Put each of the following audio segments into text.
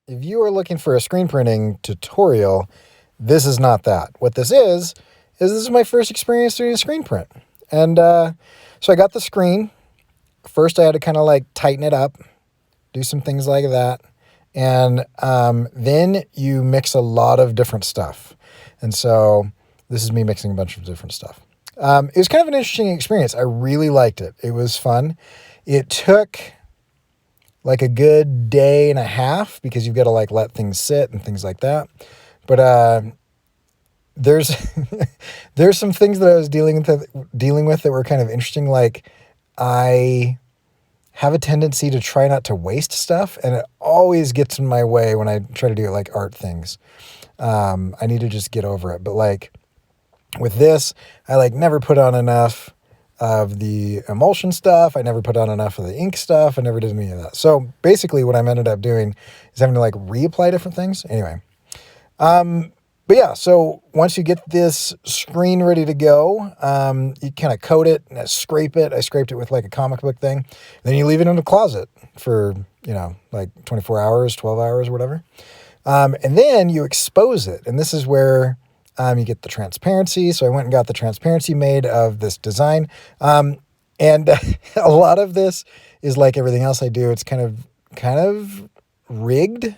if you are looking for a screen printing tutorial, this is not that. What this is my first experience doing a screen print. And so I got the screen. First, I had to kind of like tighten it up, do some things like that. And then you mix a lot of different stuff. And so this is me mixing a bunch of different stuff. It was kind of an interesting experience. I really liked it. It was fun. It took like a good day and a half because you've got to like let things sit and things like that. But there's there's some things that I was dealing with that were kind of interesting. Like I have a tendency to try not to waste stuff, and it always gets in my way when I try to do like art things. I need to just get over it. But like with this, I like never put on enough of the emulsion stuff. I never put on enough of the ink stuff. I never did any of that. So basically what I ended up doing is having to like reapply different things. Anyway. But yeah, so once you get this screen ready to go, you kind of coat it and scrape it. I scraped it with like a comic book thing. Then you leave it in a closet for, like 24 hours, 12 hours, whatever. And then you expose it. And this is where you get the transparency. So I went and got the transparency made of this design. And a lot of this is like everything else I do. It's kind of rigged.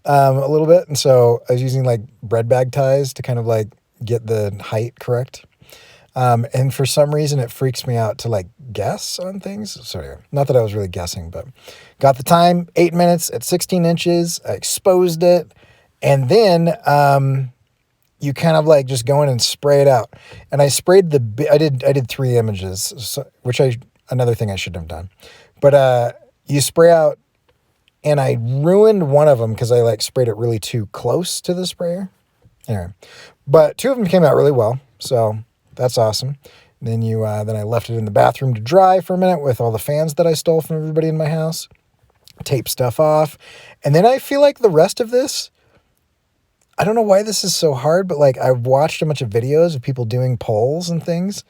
A little bit. And so I was using like bread bag ties to kind of like get the height correct. And for some reason it freaks me out to like guess on things. Sorry, not that I was really guessing, but got the time, 8 minutes at 16 inches. I exposed it. And then, you kind of like just go in and spray it out. And I sprayed I did 3 images, so, another thing I shouldn't have done. But, you spray out. And I ruined one of them because I like sprayed it really too close to the sprayer. Anyway, but 2 of them came out really well. So that's awesome. And then then I left it in the bathroom to dry for a minute with all the fans that I stole from everybody in my house. Tape stuff off. And then I feel like the rest of this, I don't know why this is so hard, but like I've watched a bunch of videos of people doing polls and things.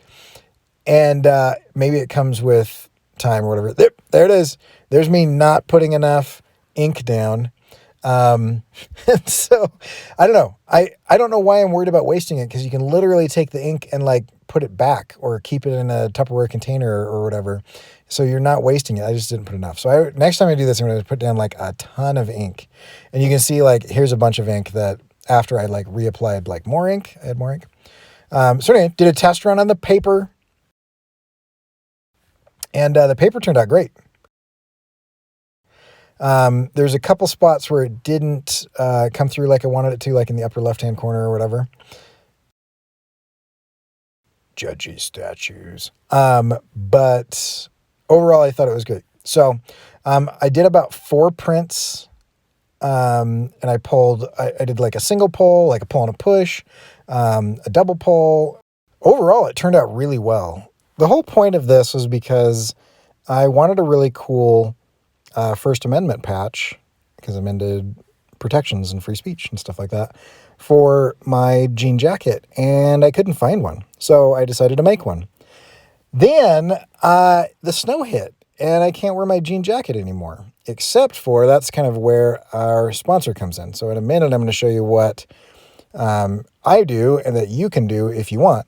And maybe it comes with time or whatever. There it is. There's me not putting enough ink down. And so I don't know. I don't know why I'm worried about wasting it, because you can literally take the ink and like put it back or keep it in a Tupperware container or whatever. So you're not wasting it. I just didn't put enough. So next time I do this, I'm going to put down like a ton of ink. And you can see like, here's a bunch of ink that after I like reapplied like more ink, I had more ink. So anyway, did a test run on the paper. And the paper turned out great. There's a couple spots where it didn't come through like I wanted it to, like in the upper left-hand corner or whatever. Judgy statues. But overall, I thought it was good. So I did about 4 prints, and I did like a single pull, like a pull and a push, a double pull. Overall, it turned out really well. The whole point of this was because I wanted a really cool First Amendment patch, because I'm into protections and free speech and stuff like that, for my jean jacket, and I couldn't find one. So I decided to make one. Then the snow hit, and I can't wear my jean jacket anymore, except for that's kind of where our sponsor comes in. So in a minute, I'm going to show you what I do and that you can do if you want,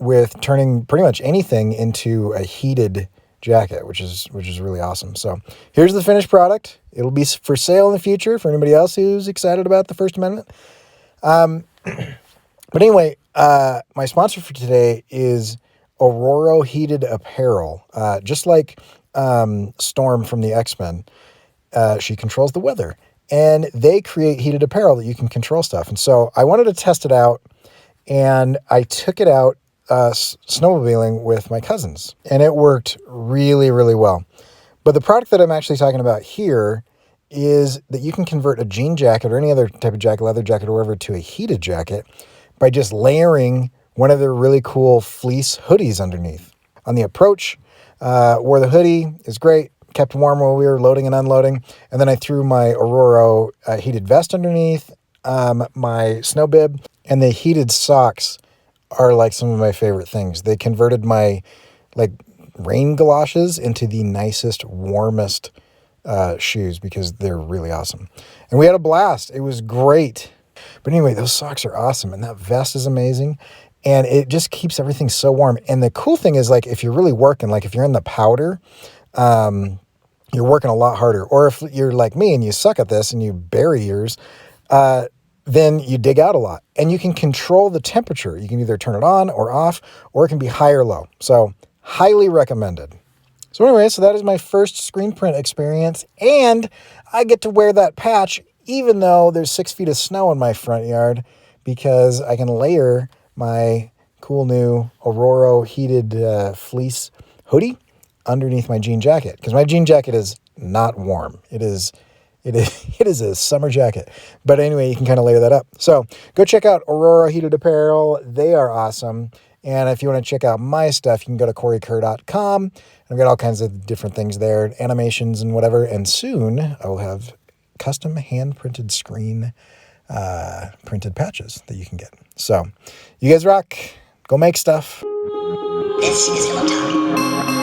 with turning pretty much anything into a heated jacket, which is really awesome. So here's the finished product. It'll be for sale in the future for anybody else who's excited about the First Amendment. But anyway, my sponsor for today is Aurora Heated Apparel. Just like Storm from the X-Men, she controls the weather, and they create heated apparel that you can control stuff. And so I wanted to test it out, and I took it out snowmobiling with my cousins, and it worked really, really well. But the product that I'm actually talking about here is that you can convert a jean jacket or any other type of jacket, leather jacket or whatever, to a heated jacket by just layering one of their really cool fleece hoodies underneath. On the approach, wore the hoodie, is great, kept warm while we were loading and unloading, and then I threw my Aurora heated vest underneath, my snow bib, and the heated socks are like some of my favorite things. They converted my like rain galoshes into the nicest, warmest shoes because they're really awesome. And we had a blast. It was great. But anyway, those socks are awesome. And that vest is amazing. And it just keeps everything so warm. And the cool thing is, like, if you're really working, like if you're in the powder, you're working a lot harder. Or if you're like me and you suck at this and you bury yours, then you dig out a lot. And you can control the temperature. You can either turn it on or off, or it can be high or low. So highly recommended. So anyway, so that is my first screen print experience. And I get to wear that patch even though there's 6 feet of snow in my front yard, because I can layer my cool new Aurora heated fleece hoodie underneath my jean jacket, because my jean jacket is not warm. It is a summer jacket. But anyway, you can kind of layer that up. So go check out Aurora Heated Apparel. They are awesome. And if you want to check out my stuff, you can go to corykerr.com. I've got all kinds of different things there, animations and whatever. And soon I will have custom hand-printed screen printed patches that you can get. So you guys rock. Go make stuff. This is illo time.